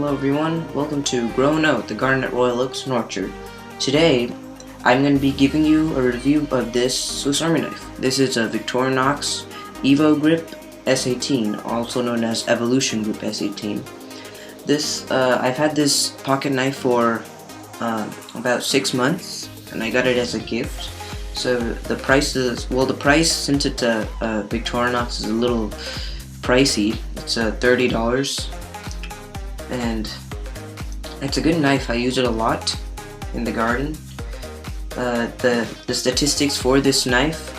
Hello everyone, welcome to Growing Out, the garden at Royal Oaks and Orchard. Today, I'm going to be giving you a review of this Swiss Army knife. This is a Victorinox Evo-Grip S-18, also known as Evolution-Grip S-18. I've had this pocket knife for about 6 months, and I got it as a gift. So the price, since it's a Victorinox, is a little pricey. It's $30. And it's a good knife. I use it a lot in the garden. The statistics for this knife,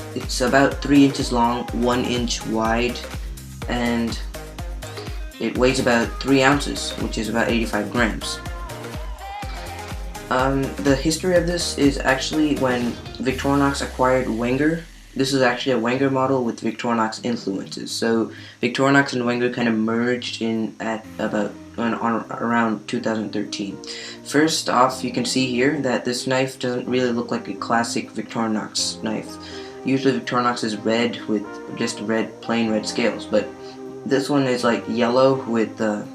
it's about 3 inches long, 1 inch wide, and it weighs about 3 ounces, which is about 85 grams. The history of this is actually when Victorinox acquired Wenger. This is actually a Wenger model with Victorinox influences. So Victorinox and Wenger kind of merged around 2013. First off, you can see here that this knife doesn't really look like a classic Victorinox knife. Usually Victorinox is red with just plain red scales, but this one is like yellow with a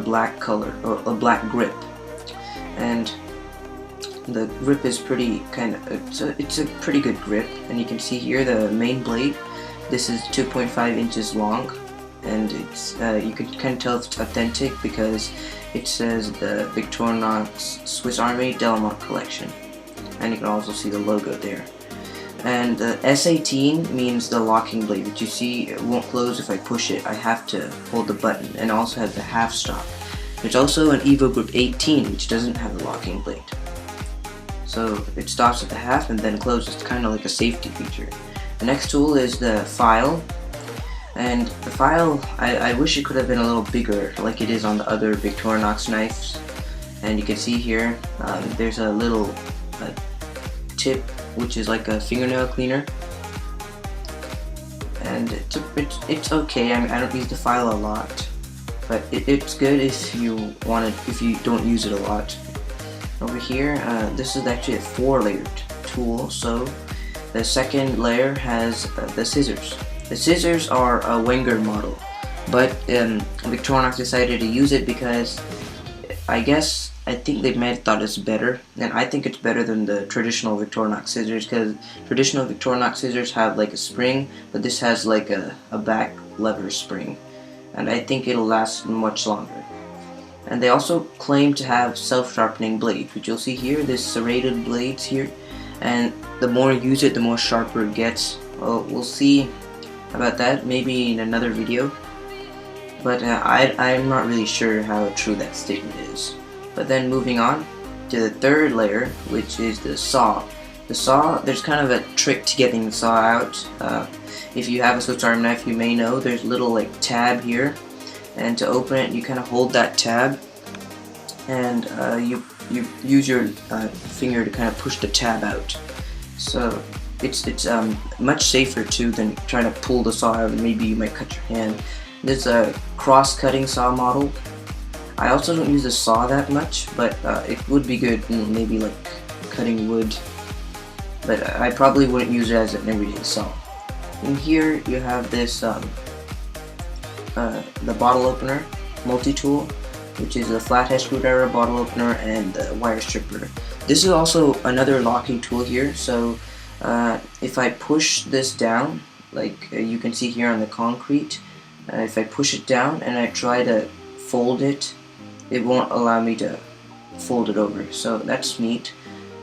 black color, or a black grip. And the grip is it's a pretty good grip, and you can see here the main blade. This is 2.5 inches long, and it's you can kind of tell it's authentic because it says the Victorinox Swiss Army Delamont collection, and you can also see the logo there. And the S-18 means the locking blade, which you see it won't close if I push it. I have to hold the button, and it also has the half stop. There's also an Evo-Grip 18, which doesn't have the locking blade. So it stops at the half and then closes. It's kind of like a safety feature. The next tool is the file. And the file, I wish it could have been a little bigger like it is on the other Victorinox knives. And you can see here, there's a little tip, which is like a fingernail cleaner. And it's okay. I mean, I don't use the file a lot, but it's good if you don't use it a lot. Over here, this is actually a 4-layered tool. So the second layer has the scissors. The scissors are a Wenger model, but Victorinox decided to use it because I think they might have thought it's better, and I think it's better than the traditional Victorinox scissors, because traditional Victorinox scissors have like a spring, but this has like a back lever spring, and I think it'll last much longer. And they also claim to have self-sharpening blades, which you'll see here. There's serrated blades here, and the more you use it, the more sharper it gets. Well, we'll see about that maybe in another video, but I'm not really sure how true that statement is. But then moving on to the third layer, which is the saw. The saw, there's kind of a trick to getting the saw out. If you have a Swiss Army knife, you may know there's a little like tab here. And to open it, you kind of hold that tab, and you use your finger to kind of push the tab out. So it's much safer too than trying to pull the saw out, and maybe you might cut your hand. There's a cross-cutting saw model. I also don't use the saw that much, but it would be good, maybe like cutting wood. But I probably wouldn't use it as an everyday saw. In here you have this the bottle opener multi-tool, which is a flathead screwdriver, bottle opener, and the wire stripper. This is also another locking tool here. So if I push this down, like you can see here on the concrete, if I push it down and I try to fold it, it won't allow me to fold it over. So that's neat.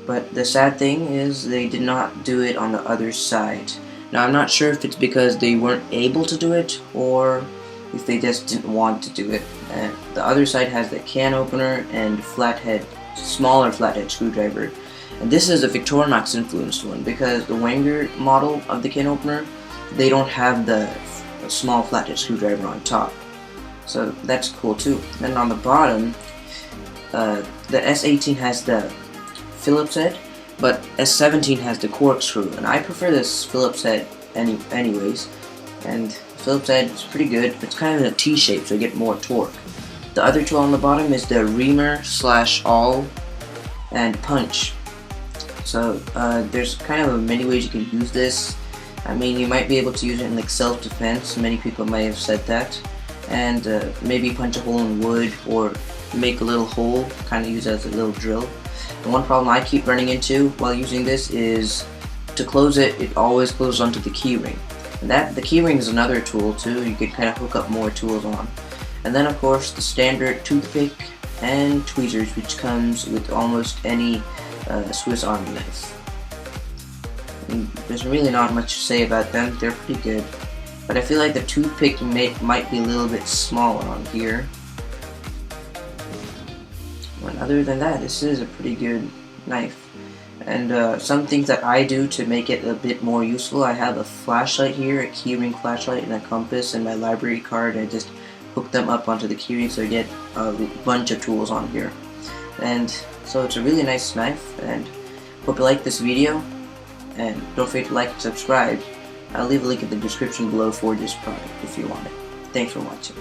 But the sad thing is they did not do it on the other side. Now I'm not sure if it's because they weren't able to do it, or if they just didn't want to do it. And the other side has the can opener and smaller flathead screwdriver. And this is a Victorinox influenced one, because the Wenger model of the can opener, they don't have the small flathead screwdriver on top. So that's cool too. Then on the bottom, the S-18 has the Phillips head, but S-17 has the corkscrew, and I prefer this Phillips head anyways. And Phillips head is pretty good. It's kind of in a T shape, so you get more torque. The other tool on the bottom is the reamer/awl and punch. So there's kind of many ways you can use this. I mean, you might be able to use it in like self-defense. Many people may have said that. and maybe punch a hole in wood or make a little hole, kind of use it as a little drill. The one problem I keep running into while using this is to close it, it always closes onto the keyring. And the keyring is another tool too, you can kind of hook up more tools on. And then of course the standard toothpick and tweezers, which comes with almost any Swiss Army knife. And there's really not much to say about them, they're pretty good. But I feel like the toothpick might be a little bit smaller on here. But other than that, this is a pretty good knife. And some things that I do to make it a bit more useful, I have a flashlight here, a keyring flashlight, and a compass, and my library card. I just hook them up onto the keyring so I get a bunch of tools on here. And so it's a really nice knife, and hope you like this video, and don't forget to like and subscribe. I'll leave a link in the description below for this product if you want it. Thanks for watching.